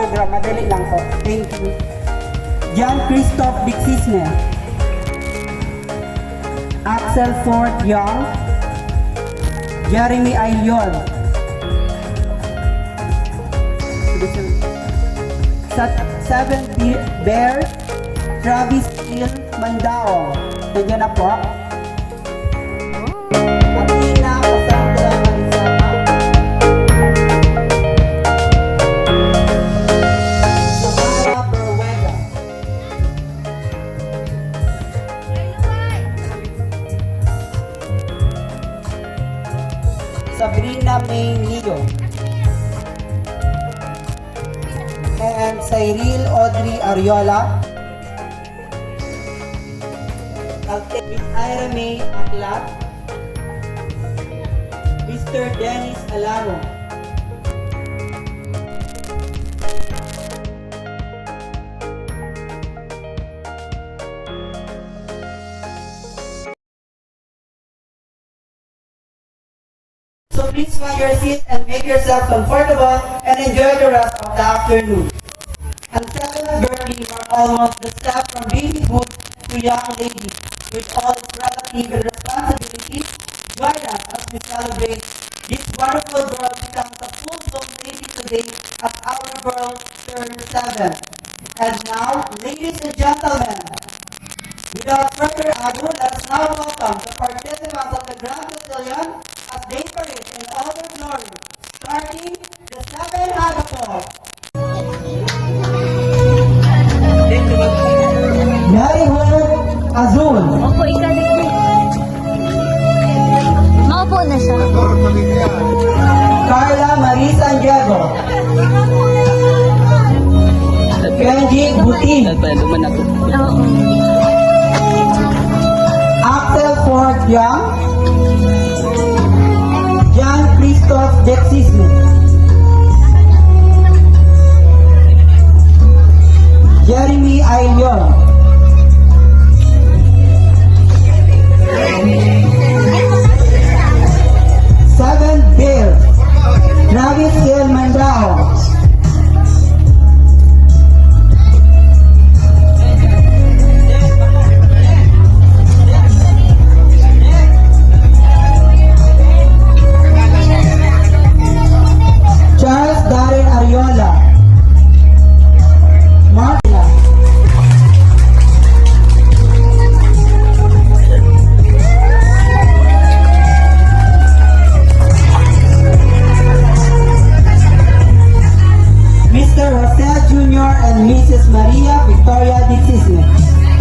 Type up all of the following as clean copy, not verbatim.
program. Madali lang po. Thank you. John Christoph Dixisne. Axel Fort Young. Jeremy Ailion. Seven Bear. Travis Hill Mandao. Nandiyan na po. Athena Cassandra Marisama. Samara Berwega. Sabrina May Nido. And Cyril Audrey Ariola. Miss Ira May Aklat. Mr. Dennis Alaro. So please find your seat and make yourself comfortable and enjoy the rest of the afternoon. And second birthday are almost the step from babyhood to young lady, with all its relative and responsibilities. Join us as we celebrate this wonderful girl becomes a full-blown lady today as our girl turns 7. And now, ladies and gentlemen, without further ado, let us now welcome the participants of the Grand Battalion as they parade in all their glory, starting the 7 Hagapon. Marihood Azul. Opo, ikalig. Maupo na siya. Carla Marie San Diego. Kenji Buti. Oo. Axel Ford Young. John Christoph Dexisme. Jeremy Ailion. Seven Bear. Travis Hill Mandao. Charles Darren Ariola. Martina. Mr. Jose Jr. and Mrs. Maria Victoria Dixisne,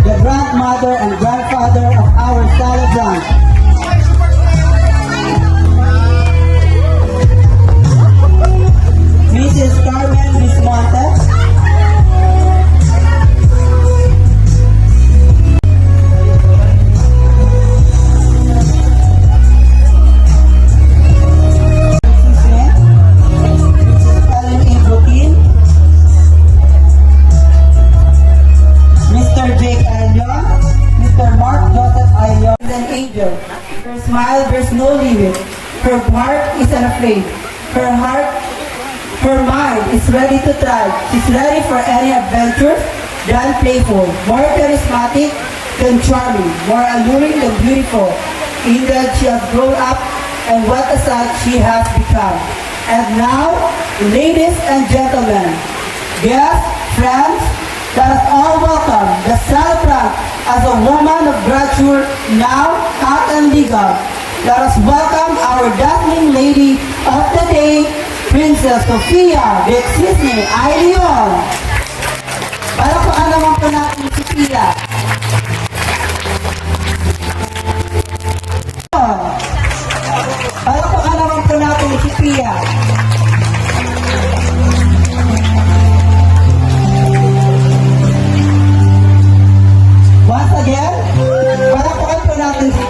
the grandmother and grandfather of our Salad Branch. Mrs. Carmen Bismonte. Mr. Jake Ailion, Mr. Mark Joseph Ailion is an angel. Her smile bears no limit. Her heart is unafraid. Her mind is ready to try. She's ready for any adventure than playful, more charismatic than charming, more alluring than beautiful. Indeed, she has grown up, and what a sight she has become. And now, ladies and gentlemen, guests, friends, let us all welcome the celebrant as a woman of grandeur, now out and legal. Let us welcome our dazzling lady of the day, Princess Sofia Dexisne Ailion. Palakpakan naman po natin si Pia. Palakpakan naman po natin si Pia. Once again, palakpakan po natin si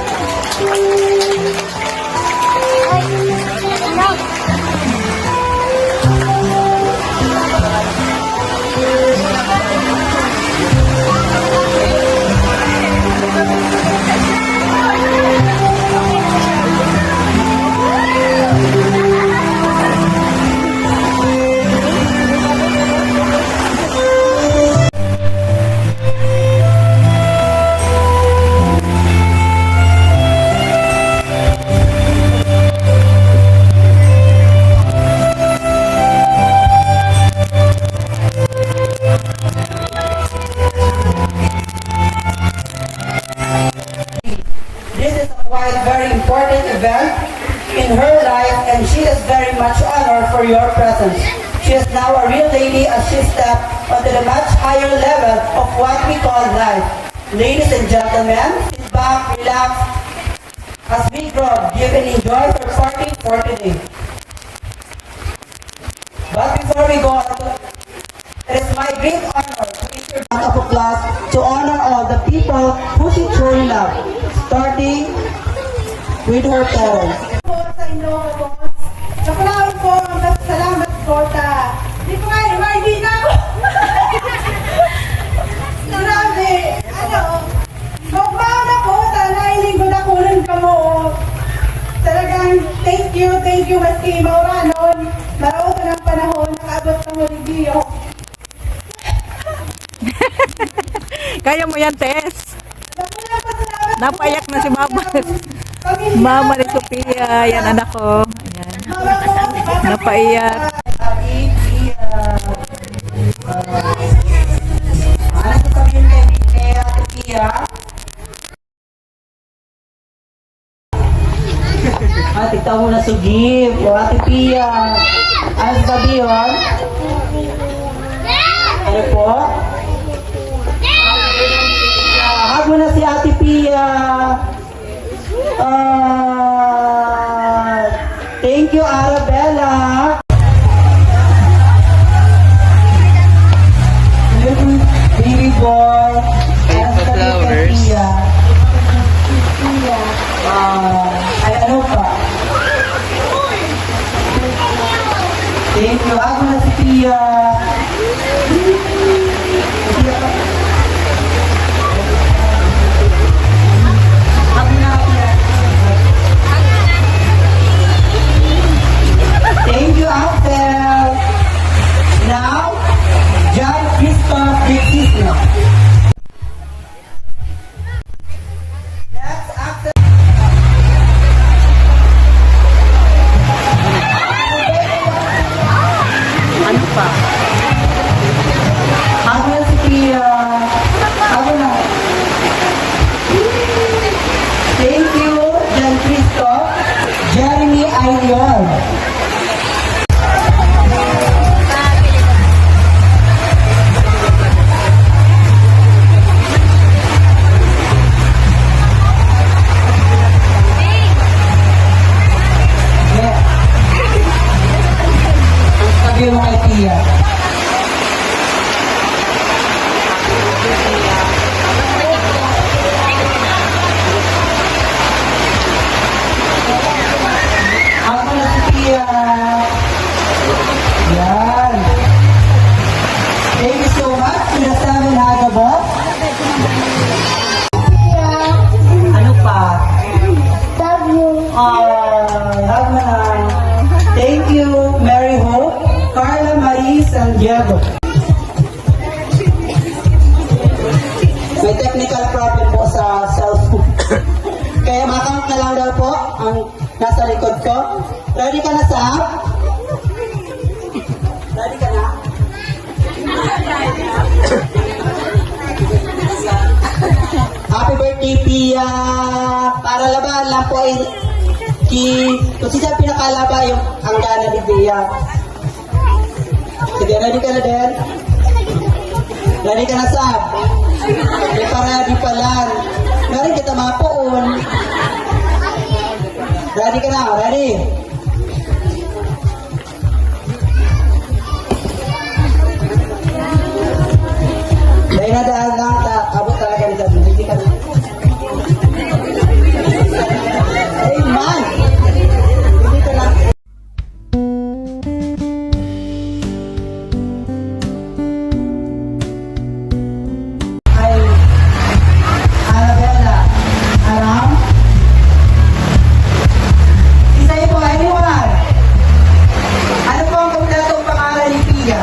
event in her life, and she is very much honored for your presence. She is now a real lady as she steps onto the much higher level of what we call life. Ladies and gentlemen, sit back, relax, as we grow, you can enjoy her party for today. But before we go on, it is my great honor to issue a round of applause to honor all the people who she truly loved, starting with her parents. po sa inyo po. Nakulawin po ang salamat po ta. Hindi ko nga, hindi na ako. Grabe. Ano, magbawa na po ta, nailing ko na kunan ka mo. Talagang thank you, maski mauranon. Marao ng panahon, nakaabot ng Oliviyo. Kaya mo yan, Tess. Nakulang pasalamat po. Napaiyak na si Mama. Pamilya. Mama ni Sophia. Yan, anak ko. Ayan. Mama ko, papa ko. Napaiyak. Ate Pia. Ano sasabihin kay Ate Pia? Ate, ikaw muna sugib. O Ate Pia. Ano sasabihin? Ano po? Hag mo na si Ate Pia. Thank you, Arabella. Little baby boy. Thanks for flowers. Ay, ano pa? Thank you. Ako na si Pia. Thank you, Axel. Now, John Christoph Bixisno. Next, Axel. Ano pa? Ako na si Pia. Ako na. Thank you, John Christoph. Jeremy Aylion. Sabi mo kay Tia. Ako na si Tia. Yan. Thank you so much to the 7 Hagabot. Ano pa? Love you. Hug na. Thank you, Mary Hope, Carla Marie San Diego. May technical problem po sa cellphone. Kaya makakount na lang daw po ang nasa likod ko. Ready ka na, Sam? Ready ka na? Happy birthday, Pia! Para laban lang po ay kung siya pinakalaba yung ang gana ni Pia. Sige, ready ka na din? Ready ka na, Sam? May paradi pa lang. Meron kita mapoon. Ready ka na? Ready? Dahil na dahil lang, abot talaga nito. Hindi ka na. Hey, man! Hindi ka na. Ay, Arabella, Aram? Isa po, anyone? Ano po ang kompletong pangalan ni Pia?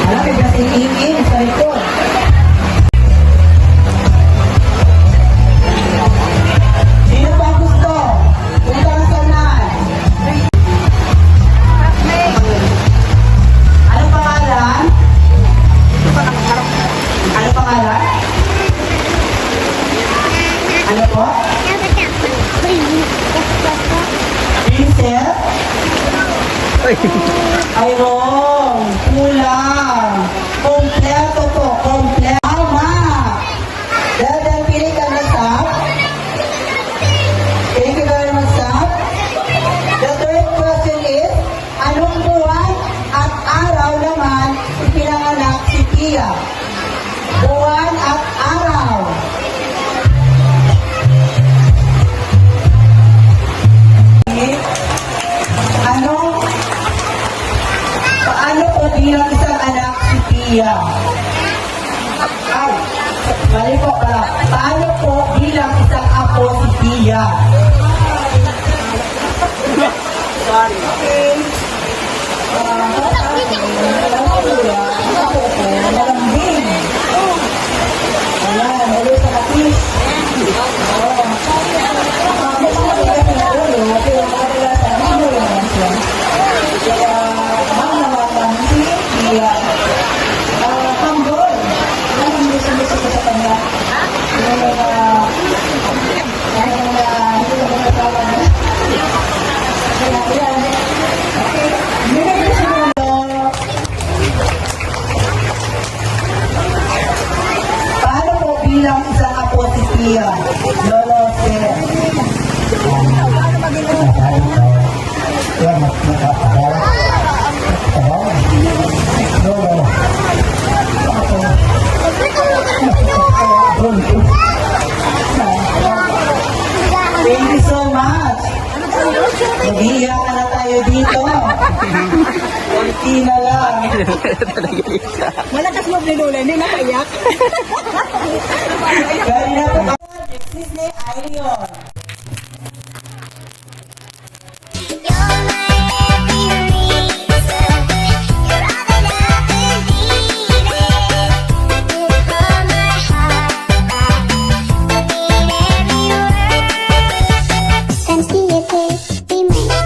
Alam, may kasing sa likod. Sino pa gusto? Punta na sa unahan. Ano pangalan? Ano pangalan? Ano po? Ay, wrong. Kulang. Kompleto po. Kompleto. Tama. Dahil pili ka mag-stop. Pili ka gawin mag-stop. The third question is, anong buwan at araw naman ipinanganak si Tia? Buwan at araw. Paano po bilang isang anak si Tia? Ay, mali po pala. Paano po bilang isang apo si Tia? Okay. Malambing. Ayan, ulo sa kapis. Paano po bilang isang apo si Tia? Lolo, sir. Thank you so much. Mag-iiyak ka na tayo dito. Kunti na lang. Malakas mo binula, hindi nakaiyak. Gari na po ako. Disney Irion. You're my every reason. You're all that I believe in. You hold my heart back. Repeat every word. Can see it here, be mine.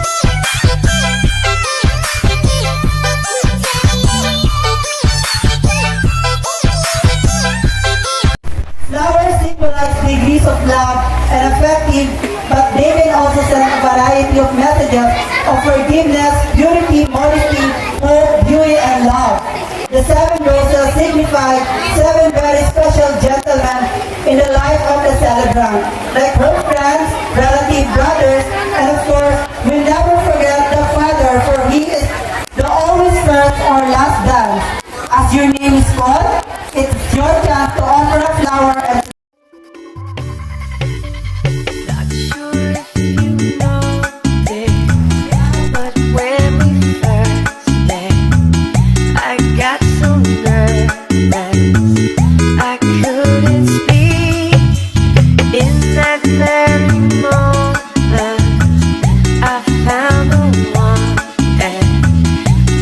Flowers symbolize degrees of love and affective, but they can also send a variety of messages of forgiveness, purity, modesty, hope, beauty, and love. The seven roses signify seven very special gentlemen in the life of the celebrant, like her friends, relatives, brothers, and of course, we'll never forget the father, for he is the always first or last dance. As your name is called, it's your chance to offer a flower and Not sure if you know this, but when we first met, I got so nervous I couldn't speak. In that very moment, I found the one, and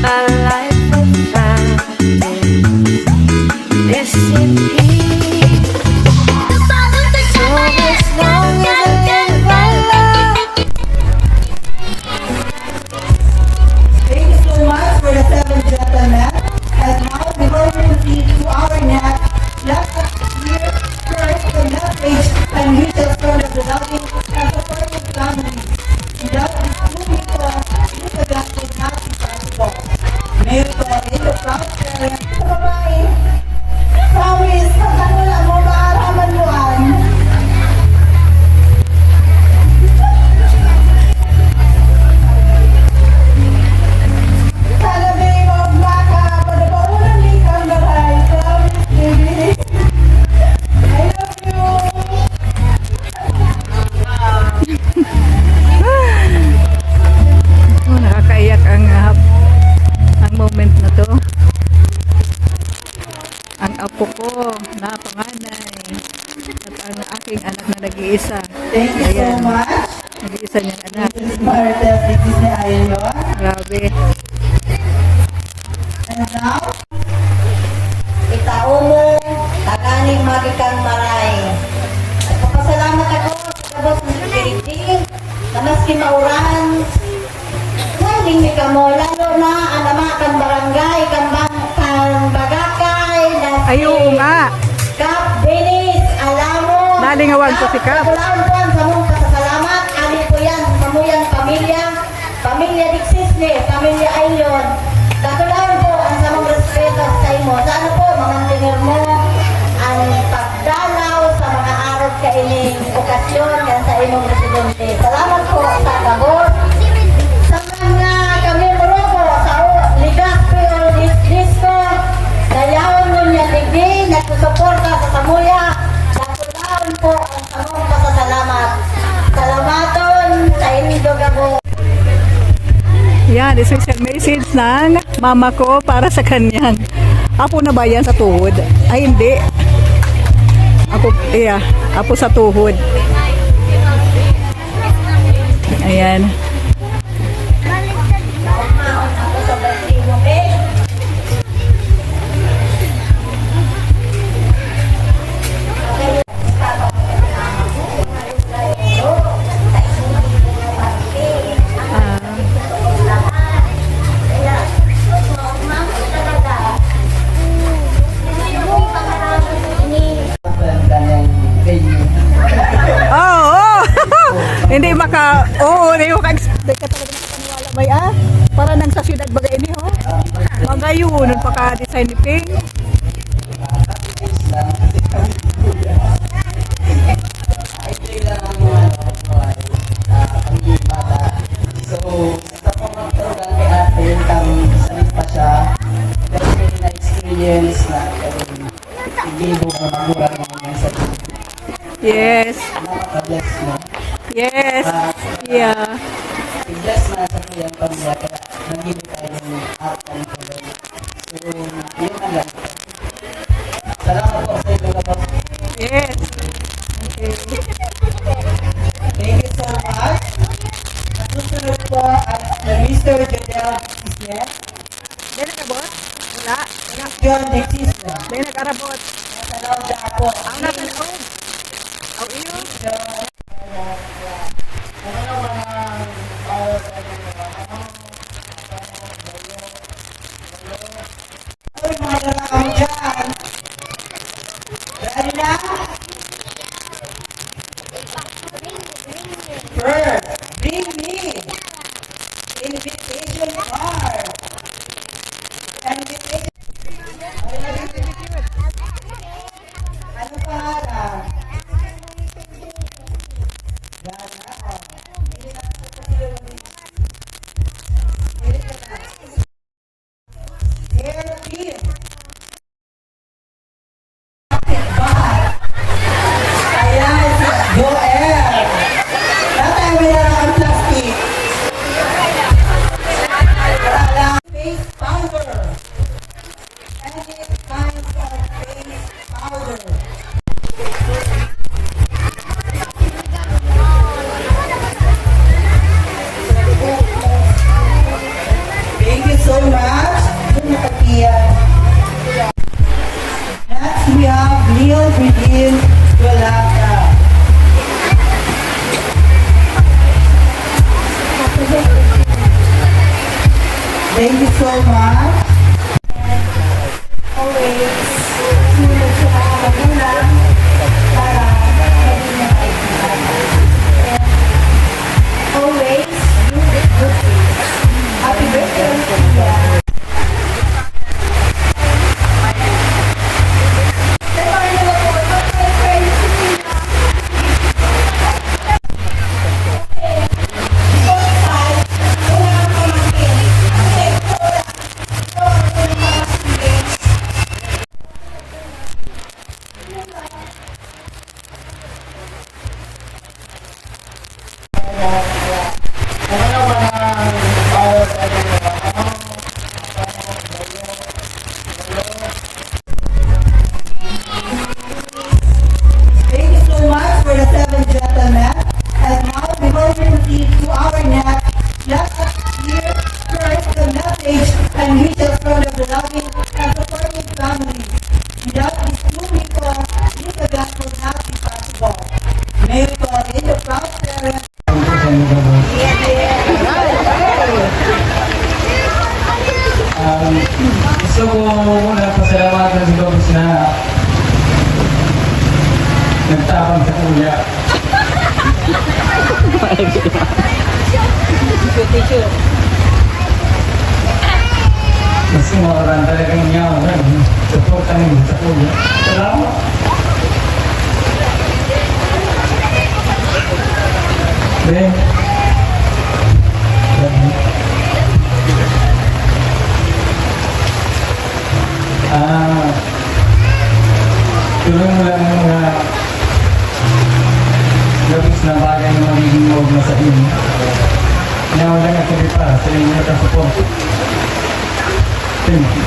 my life had found this in peace. So as long as I live my life, thank you so much for the seven gentlemen. And now, before we proceed to our next, let's hear first the message and wishes from the beloved and supportive family. Without this two people, this event would not be possible. May we call in the proud parents, Babae, promise, pag wala mo, maaraman mo an. Sana may magbaka, panabawalan ni kang bahay. Promise, baby. I love you. Oh, nakakaiyak ang moment na to. Ang apo ko na panganay at ang aking anak na nag-iisa. thank you so much. Nag-iisa niyang anak. Mrs. Martes, Disney Irion. Grabe. And now, Itao mo, taganing magikang maray. At papasalamat ako sa kabos ng security na maski mauran. Saling ni kamo, lalo na ang nama kan barangay, kan bagakay, na Ay, oo nga. Kap Benis, alamo. Nalingawan ko si Kap. Kulaan po ang samong pasasalamat. Ani po yan, samuyang pamilya. Pamilya Dixis Disney, Pamilya Ayon. Dakulaan po ang samang respeto sa imo. Sana po, mga tingin mo, ang pagdalaw sa mga araw kaining okasyon yan sa imong residente. Salamat po sa gabor. Sa mga kami po sa Ligaspi o Disco, dayawon mo niya digdi, nagsusuporta sa Samuya. Dakulaan po ang samang pasasalamat. Salamaton sa inyo gabor. Yan, special message ng mama ko para sa kanyang. Apo na ba yan sa tuhod? Ay, hindi. Apo sa tuhod. Ayan. Oh! Hindi hindi hindi ka talaga nakapaniwala ba para nang sa siyudad bagay ini ho. Magayon, nun pa ka-design ni Ping. So, sa pagkakaroon kay ate, kami sanay pa siya. Dahil na-experience na hindi mo magmura naman sa Yes. nakaka-bless mo. Yes. Yeah. I-bless na sa kanyang pamilya kaya nagiging tayo ng art and color. So, yun ang lang. Salamat po sa inyo kapag. Yes. Okay. Thank you so much. At susunod po at Mr. Jadel Cisne, May nagabot? Wala. John de Cisne. May nag-arabot. Nasa Lauda po. Ang nasa loob. Ang iyo. Ay, mga lalakang dyan. Ready na? First, bring me invitation card. Invitation. Ano pangalan? Yan na. Hindi na ako Dear Kim, ayan si Joel. Tatay, may ang plastic. Wala. Face powder. Any kinds of face powder. Thank you so much. Next, we have Neil Bridin Golata. Thank you so much. Always, sumunod sa mga magulang para maging kaibigan. Always, do good things. Happy birthday, Sophia. Thank you so much for the 7 gentlemen. And now we will proceed to our next. Let us hear first the message and wishes from the beloved and supporting families. Without these two people, this event would not be possible. May we call in the proud parents. Gusto ko muna pasalamatan si Babos na nagtapang sa kuya. Si Mauran talagang niya. Support kami sa kuya. Salamat. Ben. Tuloy mo lang ang mga labis na bagay na magiging huwag na sa inyo. Kaya wala nga tuloy para sa inyo nakasupport. Thank you.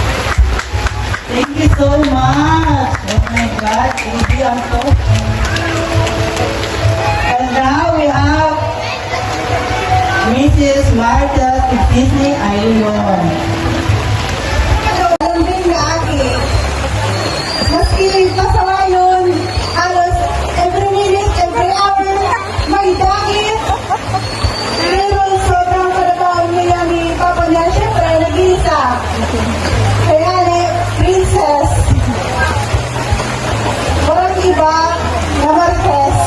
Thank you so much. Oh my God, thank you, Uncle. And now we have Mrs. Martha Disney Ayun. Ganun din na aki. Maski masama yun, halos every minute, every hour, may dakit. Pero sobrang kalabaon niya ni Papa niya, syempre, nag-iisa. Kaya ni Princess. Walang iba na Marquez.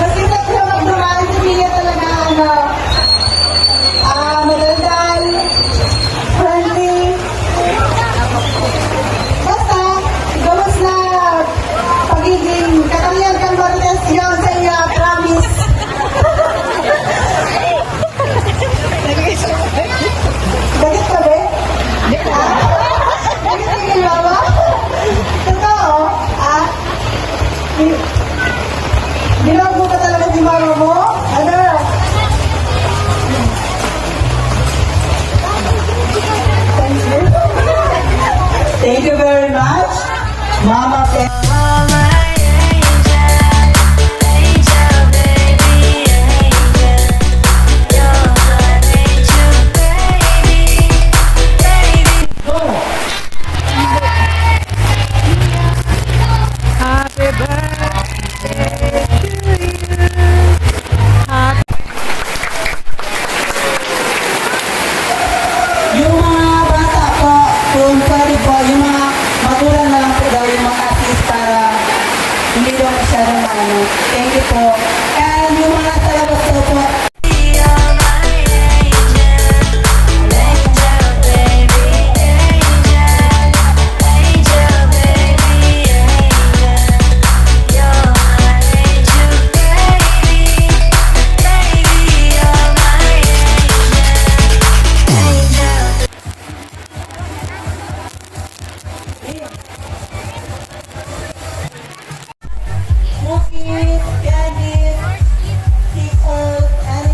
Maski sa siya magdumaan, hindi niya talaga madaldal, friendly. Basta, gawas na pagiging katangyag kang Marquez yun sa iya, promise. Bakit ka ba? Bakit ka ginawa? Totoo, Binago ka talaga si mama mo? Ano? Thank you. Thank you very much, Mama Pe. Happy birthday to you. Happy Yung mga bata po, kung pwede po, yung mga magulang na lang po daw yung mga assist para hindi daw masyadong ano. Thank you po. And yung mga sa labas daw po, cookies, candies, stickers,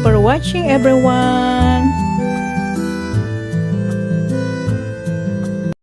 for watching everyone.